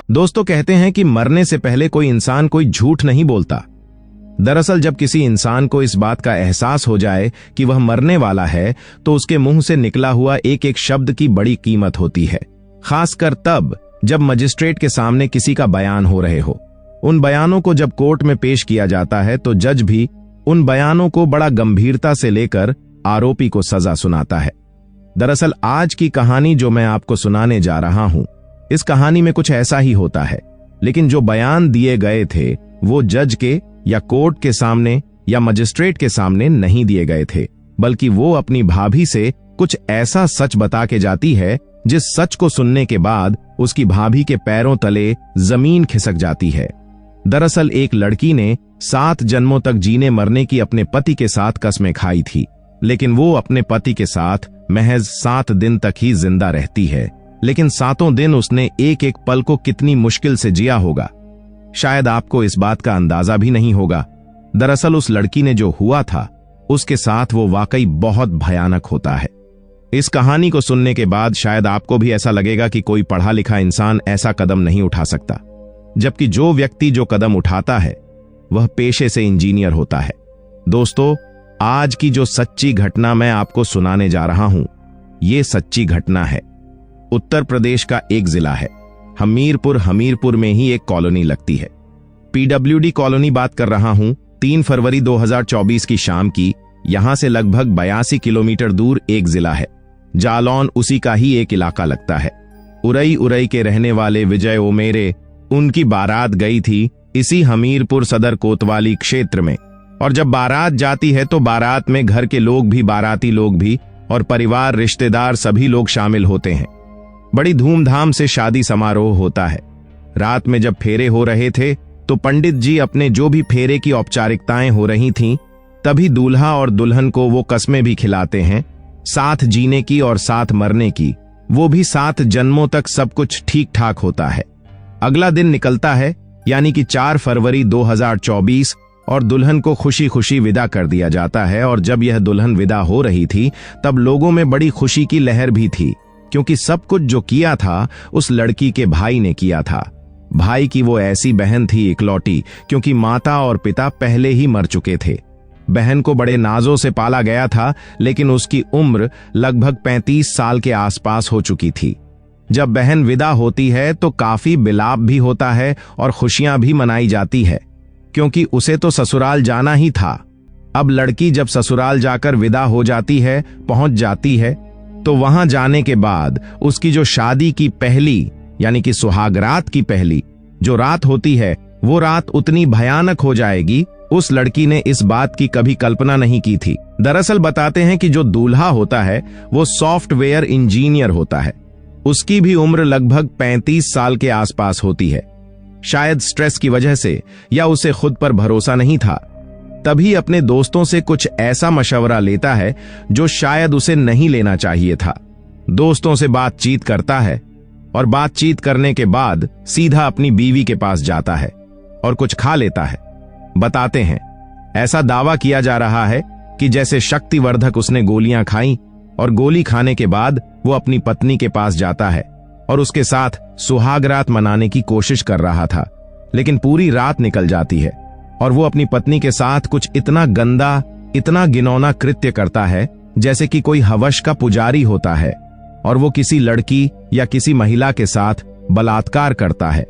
दोस्तों, कहते हैं कि मरने से पहले कोई इंसान कोई झूठ नहीं बोलता। दरअसल जब किसी इंसान को इस बात का एहसास हो जाए कि वह मरने वाला है, तो उसके मुंह से निकला हुआ एक एक शब्द की बड़ी कीमत होती है। खासकर तब जब मजिस्ट्रेट के सामने किसी का बयान हो रहे हो। उन बयानों को जब कोर्ट में पेश किया जाता है तो जज भी उन बयानों को बड़ा गंभीरता से लेकर आरोपी को सजा सुनाता है। दरअसल आज की कहानी जो मैं आपको सुनाने जा रहा हूं, इस कहानी में कुछ ऐसा ही होता है। लेकिन जो बयान दिए गए थे वो जज के या कोर्ट के सामने या मजिस्ट्रेट के सामने नहीं दिए गए थे, बल्कि वो अपनी भाभी से कुछ ऐसा सच बता के जाती है जिस सच को सुनने के बाद उसकी भाभी के पैरों तले जमीन खिसक जाती है। दरअसल एक लड़की ने 7 जन्मों तक जीने मरने की अपने पति के साथ कस्में खाई थी, लेकिन वो अपने पति के साथ महज 7 दिन तक ही जिंदा रहती है। लेकिन 7 दिन उसने एक एक पल को कितनी मुश्किल से जिया होगा, शायद आपको इस बात का अंदाजा भी नहीं होगा। दरअसल उस लड़की ने जो हुआ था उसके साथ वो वाकई बहुत भयानक होता है। इस कहानी को सुनने के बाद शायद आपको भी ऐसा लगेगा कि कोई पढ़ा लिखा इंसान ऐसा कदम नहीं उठा सकता, जबकि जो व्यक्ति जो कदम उठाता है वह पेशे से इंजीनियर होता है। दोस्तों, आज की जो सच्ची घटना मैं आपको सुनाने जा रहा हूं, ये सच्ची घटना है। उत्तर प्रदेश का एक जिला है हमीरपुर में ही एक कॉलोनी लगती है। पीडब्ल्यूडी कॉलोनी बात कर रहा हूं। 3 फरवरी 2024 की शाम की। यहां से लगभग 82 किलोमीटर दूर एक जिला है। जालौन उसी का ही एक इलाका लगता है। उरई के रहने वाले विजय ओमेरे, उनकी बारात गई थी इसी हमीरपुर सदर कोतवाली क्षेत्र में। और जब बारात जाती है तो बारात में घर के लोग भी, बाराती लोग भी और परिवार, रिश्तेदार सभी लोग शामिल होते हैं। बड़ी धूमधाम से शादी समारोह होता है। रात में जब फेरे हो रहे थे तो पंडित जी अपने जो भी फेरे की औपचारिकताएं हो रही थीं, तभी दूल्हा और दुल्हन को वो कस्में भी खिलाते हैं, साथ जीने की और साथ मरने की, वो भी 7 जन्मों तक सब कुछ ठीक ठाक होता है। अगला दिन निकलता है, यानी कि 4 फरवरी 2024, और दुल्हन को खुशी खुशी विदा कर दिया जाता है। और जब यह दुल्हन विदा हो रही थी तब लोगों में बड़ी खुशी की लहर भी थी, क्योंकि सब कुछ जो किया था उस लड़की के भाई ने किया था। भाई की वो ऐसी बहन थी इकलौती, क्योंकि माता और पिता पहले ही मर चुके थे। बहन को बड़े नाजों से पाला गया था, लेकिन उसकी उम्र लगभग 35 साल के आसपास हो चुकी थी। जब बहन विदा होती है तो काफी विलाप भी होता है और खुशियां भी मनाई जाती है, क्योंकि उसे तो ससुराल जाना ही था। अब लड़की जब ससुराल जाकर विदा हो जाती है, पहुंच जाती है, तो वहां जाने के बाद उसकी जो शादी की पहली, यानी कि सुहागरात की पहली जो रात होती है, वो रात उतनी भयानक हो जाएगी, उस लड़की ने इस बात की कभी कल्पना नहीं की थी। दरअसल बताते हैं कि जो दूल्हा होता है वो सॉफ्टवेयर इंजीनियर होता है। उसकी भी उम्र लगभग 35 साल के आसपास होती है। शायद स्ट्रेस की वजह से या उसे खुद पर भरोसा नहीं था, तभी अपने दोस्तों से कुछ ऐसा मशवरा लेता है जो शायद उसे नहीं लेना चाहिए था। दोस्तों से बातचीत करता है और बातचीत करने के बाद सीधा अपनी बीवी के पास जाता है और कुछ खा लेता है। बताते हैं, ऐसा दावा किया जा रहा है कि जैसे शक्तिवर्धक उसने गोलियां खाई, और गोली खाने के बाद वो अपनी पत्नी के पास जाता है और उसके साथ सुहागरात मनाने की कोशिश कर रहा था। लेकिन पूरी रात निकल जाती है और वो अपनी पत्नी के साथ कुछ इतना गंदा, इतना घिनौना कृत्य करता है जैसे कि कोई हवश का पुजारी होता है और वो किसी लड़की या किसी महिला के साथ बलात्कार करता है।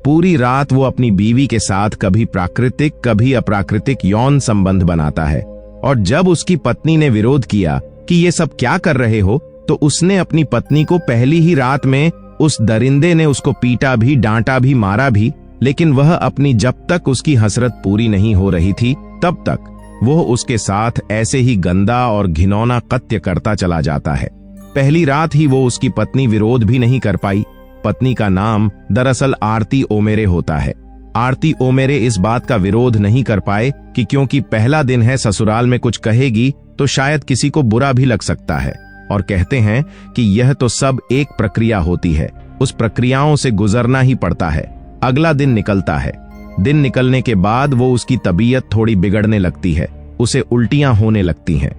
पूरी रात वो अपनी बीवी के साथ कभी प्राकृतिक कभी अप्राकृतिक यौन संबंध बनाता है। और जब उसकी पत्नी ने विरोध किया कि ये सब क्या कर रहे हो, तो उसने अपनी पत्नी को पहली ही रात में उस दरिंदे ने उसको पीटा भी, डांटा भी, मारा भी। लेकिन वह अपनी जब तक उसकी हसरत पूरी नहीं हो रही थी तब तक वो उसके साथ ऐसे ही गंदा और घिनौना कृत्य करता चला जाता है। पहली रात ही वो उसकी पत्नी विरोध भी नहीं कर पाई। पत्नी का नाम दरअसल आरती ओमेरे होता है। आरती ओमेरे इस बात का विरोध नहीं कर पाए कि क्योंकि पहला दिन है, ससुराल में कुछ कहेगी तो शायद किसी को बुरा भी लग सकता है, और कहते हैं कि यह तो सब एक प्रक्रिया होती है, उस प्रक्रियाओं से गुजरना ही पड़ता है। अगला दिन निकलता है। दिन निकलने के बाद वो उसकी तबीयत थोड़ी बिगड़ने लगती है, उसे उल्टियां होने लगती हैं।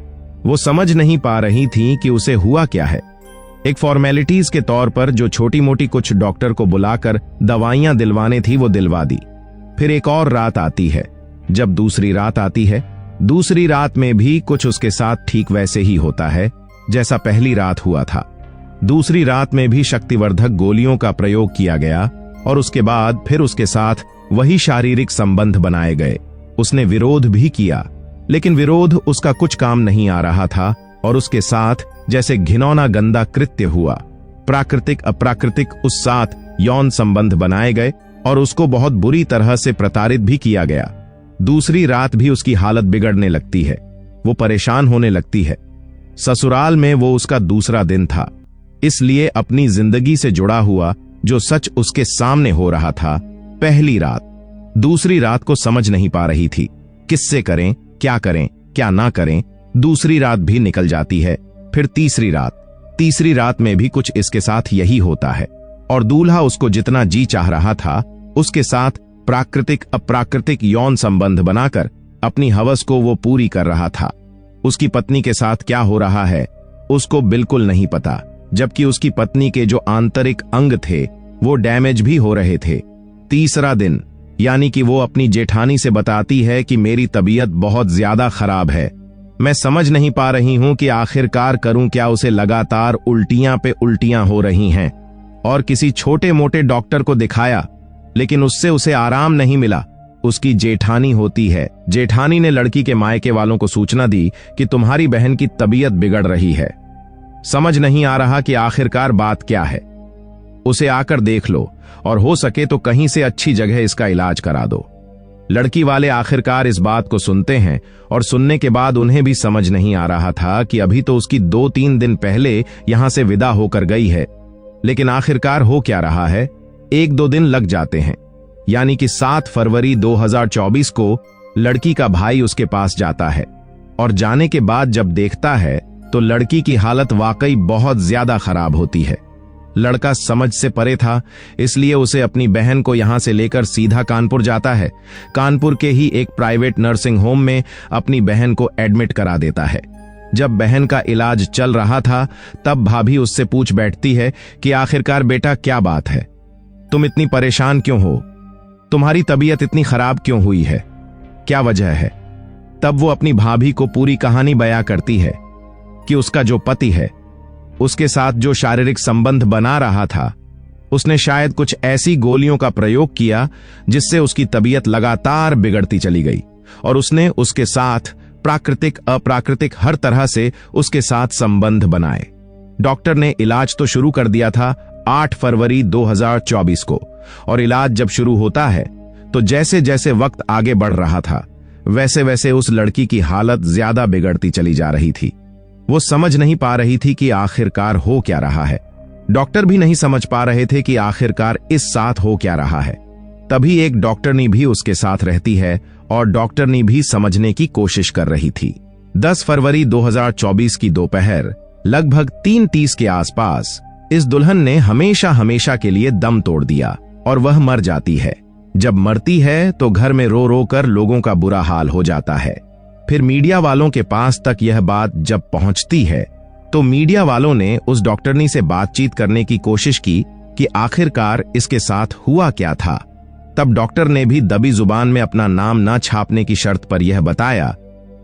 वो समझ नहीं पा रही थी कि उसे हुआ क्या है। एक फॉर्मेलिटीज के तौर पर जो छोटी मोटी कुछ डॉक्टर को बुलाकर दवाइयां दिलवाने थी वो दिलवा दी। फिर एक और रात आती है। जब दूसरी रात आती है, दूसरी रात में भी कुछ उसके साथ ठीक वैसे ही होता है जैसा पहली रात हुआ था। दूसरी रात में भी शक्तिवर्धक गोलियों का प्रयोग किया गया और उसके बाद फिर उसके साथ वही शारीरिक संबंध बनाए गए। उसने विरोध भी किया, लेकिन विरोध उसका कुछ काम नहीं आ रहा था और उसके साथ जैसे घिनौना गंदा कृत्य हुआ। प्राकृतिक अप्राकृतिक उस साथ यौन संबंध बनाए गए और उसको बहुत बुरी तरह से प्रताड़ित भी किया गया। दूसरी रात भी उसकी हालत बिगड़ने लगती है, वो परेशान होने लगती है। ससुराल में वो उसका दूसरा दिन था, इसलिए अपनी जिंदगी से जुड़ा हुआ जो सच उसके सामने हो रहा था, पहली रात दूसरी रात को समझ नहीं पा रही थी। किससे करें, क्या ना करें। दूसरी रात भी निकल जाती है। फिर तीसरी रात में भी कुछ इसके साथ यही होता है और दूल्हा उसको जितना जी चाह रहा था उसके साथ प्राकृतिक अप्राकृतिक यौन संबंध बनाकर अपनी हवस को वो पूरी कर रहा था। उसकी पत्नी के साथ क्या हो रहा है उसको बिल्कुल नहीं पता, जबकि उसकी पत्नी के जो आंतरिक अंग थे वो डैमेज भी हो रहे थे। तीसरा दिन, यानी कि वो अपनी जेठानी से बताती है कि मेरी तबीयत बहुत ज्यादा खराब है, मैं समझ नहीं पा रही हूं कि आखिरकार करूं क्या। उसे लगातार उल्टियां पे उल्टियां हो रही हैं और किसी छोटे मोटे डॉक्टर को दिखाया, लेकिन उससे उसे आराम नहीं मिला। उसकी जेठानी होती है। जेठानी ने लड़की के मायके वालों को सूचना दी कि तुम्हारी बहन की तबीयत बिगड़ रही है, समझ नहीं आ रहा कि आखिरकार बात क्या है, उसे आकर देख लो और हो सके तो कहीं से अच्छी जगह इसका इलाज करा दो। लड़की वाले आखिरकार इस बात को सुनते हैं और सुनने के बाद उन्हें भी समझ नहीं आ रहा था कि अभी तो उसकी 2-3 दिन पहले यहां से विदा होकर गई है, लेकिन आखिरकार हो क्या रहा है। 1-2 दिन लग जाते हैं, यानी कि 7 फरवरी 2024 को लड़की का भाई उसके पास जाता है और जाने के बाद जब देखता है तो लड़की की हालत वाकई बहुत ज्यादा खराब होती है। लड़का समझ से परे था, इसलिए उसे अपनी बहन को यहां से लेकर सीधा कानपुर जाता है। कानपुर के ही एक प्राइवेट नर्सिंग होम में अपनी बहन को एडमिट करा देता है। जब बहन का इलाज चल रहा था तब भाभी उससे पूछ बैठती है कि आखिरकार बेटा क्या बात है, तुम इतनी परेशान क्यों हो, तुम्हारी तबीयत इतनी खराब क्यों हुई है, क्या वजह है। तब वो अपनी भाभी को पूरी कहानी बयां करती है कि उसका जो पति है उसके साथ जो शारीरिक संबंध बना रहा था, उसने शायद कुछ ऐसी गोलियों का प्रयोग किया जिससे उसकी तबीयत लगातार बिगड़ती चली गई और उसने उसके साथ प्राकृतिक अप्राकृतिक हर तरह से उसके साथ संबंध बनाए। डॉक्टर ने इलाज तो शुरू कर दिया था 8 फरवरी 2024 को, और इलाज जब शुरू होता है तो जैसे जैसे वक्त आगे बढ़ रहा था वैसे वैसे उस लड़की की हालत ज्यादा बिगड़ती चली जा रही थी। वो समझ नहीं पा रही थी कि आखिरकार हो क्या रहा है। डॉक्टर भी नहीं समझ पा रहे थे कि आखिरकार इस साथ हो क्या रहा है। तभी एक डॉक्टरनी भी उसके साथ रहती है और डॉक्टरनी भी समझने की कोशिश कर रही थी। 10 फरवरी 2024 की दोपहर लगभग 3:30 के आसपास इस दुल्हन ने हमेशा के लिए दम तोड़ दिया और वह मर जाती है। जब मरती है तो घर में रो रो कर लोगों का बुरा हाल हो जाता है। फिर मीडिया वालों के पास तक यह बात जब पहुंचती है तो मीडिया वालों ने उस डॉक्टरनी से बातचीत करने की कोशिश की कि आखिरकार इसके साथ हुआ क्या था। तब डॉक्टर ने भी दबी जुबान में अपना नाम ना छापने की शर्त पर यह बताया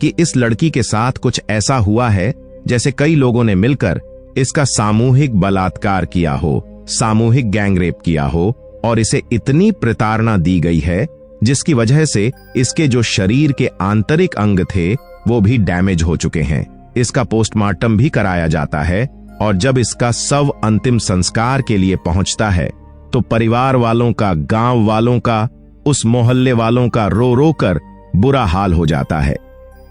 कि इस लड़की के साथ कुछ ऐसा हुआ है जैसे कई लोगों ने मिलकर इसका सामूहिक बलात्कार किया हो, सामूहिक गैंगरेप किया हो और इसे इतनी प्रताड़ना दी गई है जिसकी वजह से इसके जो शरीर के आंतरिक अंग थे वो भी डैमेज हो चुके हैं। इसका पोस्टमार्टम भी कराया जाता है और जब इसका शव अंतिम संस्कार के लिए पहुंचता है तो परिवार वालों का, गांव वालों का, उस मोहल्ले वालों का रो रो कर बुरा हाल हो जाता है।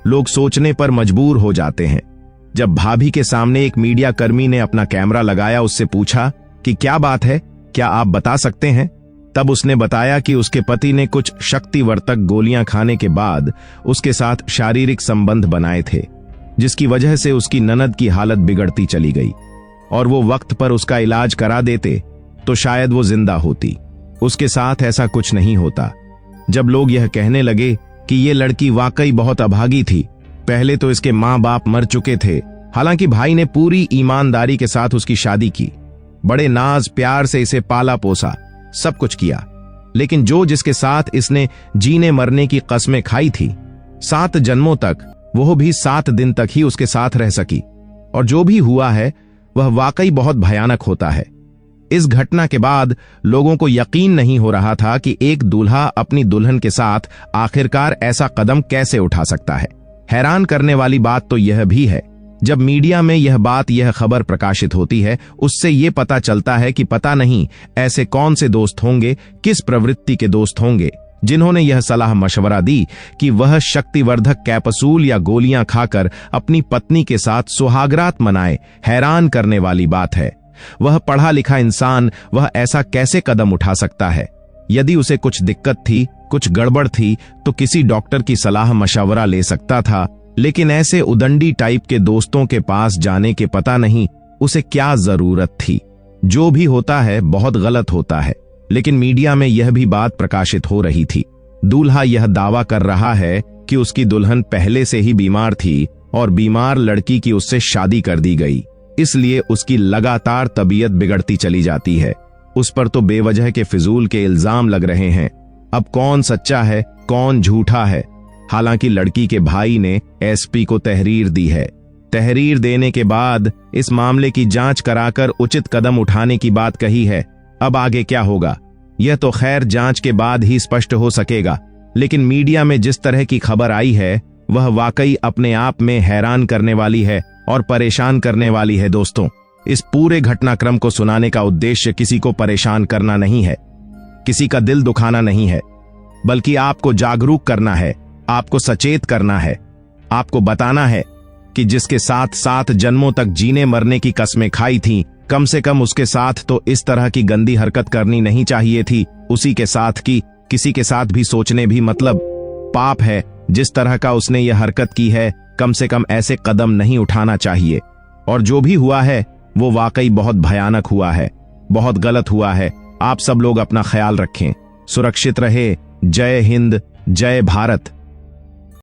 लोग सोचने पर मजबूर हो जाते हैं। जब भाभी के सामने एक मीडिया कर्मी ने अपना कैमरा लगाया, उससे पूछा कि क्या बात है, क्या आप बता सकते हैं। तब उसने बताया कि उसके पति ने कुछ शक्तिवर्धक गोलियां खाने के बाद उसके साथ शारीरिक संबंध बनाए थे, जिसकी वजह से उसकी ननद की हालत बिगड़ती चली गई और वो वक्त पर उसका इलाज करा देते तो शायद वो जिंदा होती। उसके साथ ऐसा कुछ नहीं होता। जब लोग यह कहने लगे कि ये लड़की वाकई बहुत अभागी थी, पहले तो इसके माँ बाप मर चुके थे हालांकि भाई ने पूरी ईमानदारी के साथ उसकी शादी की, बड़े नाज प्यार से इसे पाला पोसा, सब कुछ किया। लेकिन जो जिसके साथ इसने जीने मरने की कस्में खाई थी, 7 जन्मों तक, वह भी 7 दिन तक ही उसके साथ रह सकी। और जो भी हुआ है वह वाकई बहुत भयानक होता है। इस घटना के बाद लोगों को यकीन नहीं हो रहा था कि एक दूल्हा अपनी दुल्हन के साथ आखिरकार ऐसा कदम कैसे उठा सकता है। हैरान करने वाली बात तो यह भी है, जब मीडिया में यह खबर प्रकाशित होती है, उससे यह पता चलता है कि पता नहीं ऐसे कौन से दोस्त होंगे, किस प्रवृत्ति के दोस्त होंगे, जिन्होंने यह सलाह मशवरा दी कि वह शक्तिवर्धक कैप्सूल या गोलियां खाकर अपनी पत्नी के साथ सुहागरात मनाए। हैरान करने वाली बात है, वह पढ़ा लिखा इंसान वह ऐसा कैसे कदम उठा सकता है? यदि उसे कुछ दिक्कत थी, कुछ गड़बड़ थी, तो किसी डॉक्टर की सलाह मशवरा ले सकता था। लेकिन ऐसे उदंडी टाइप के दोस्तों के पास जाने के पता नहीं उसे क्या जरूरत थी। जो भी होता है बहुत गलत होता है, लेकिन मीडिया में यह भी बात प्रकाशित हो रही थी। दूल्हा यह दावा कर रहा है कि उसकी दुल्हन पहले से ही बीमार थी और बीमार लड़की की उससे शादी कर दी गई, इसलिए उसकी लगातार तबीयत बिगड़ती चली जाती है। उस पर तो बेवजह के फिजूल के इल्जाम लग रहे हैं। अब कौन सच्चा है, कौन झूठा है? हालांकि लड़की के भाई ने एसपी को तहरीर दी है। तहरीर देने के बाद इस मामले की जांच कराकर उचित कदम उठाने की बात कही है। अब आगे क्या होगा, यह तो खैर जांच के बाद ही स्पष्ट हो सकेगा। लेकिन मीडिया में जिस तरह की खबर आई है वह वाकई अपने आप में हैरान करने वाली है और परेशान करने वाली है। दोस्तों, इस पूरे घटनाक्रम को सुनाने का उद्देश्य किसी को परेशान करना नहीं है, किसी का दिल दुखाना नहीं है, बल्कि आपको जागरूक करना है, आपको सचेत करना है, आपको बताना है कि जिसके साथ 7 जन्मों तक जीने मरने की कस्में खाई थीं, कम से कम उसके साथ तो इस तरह की गंदी हरकत करनी नहीं चाहिए थी। उसी के साथ की किसी के साथ भी सोचने भी मतलब पाप है। जिस तरह का उसने यह हरकत की है, कम से कम ऐसे कदम नहीं उठाना चाहिए। और जो भी हुआ है वो वाकई बहुत भयानक हुआ है, बहुत गलत हुआ है। आप सब लोग अपना ख्याल रखें, सुरक्षित रहे। जय हिंद, जय भारत।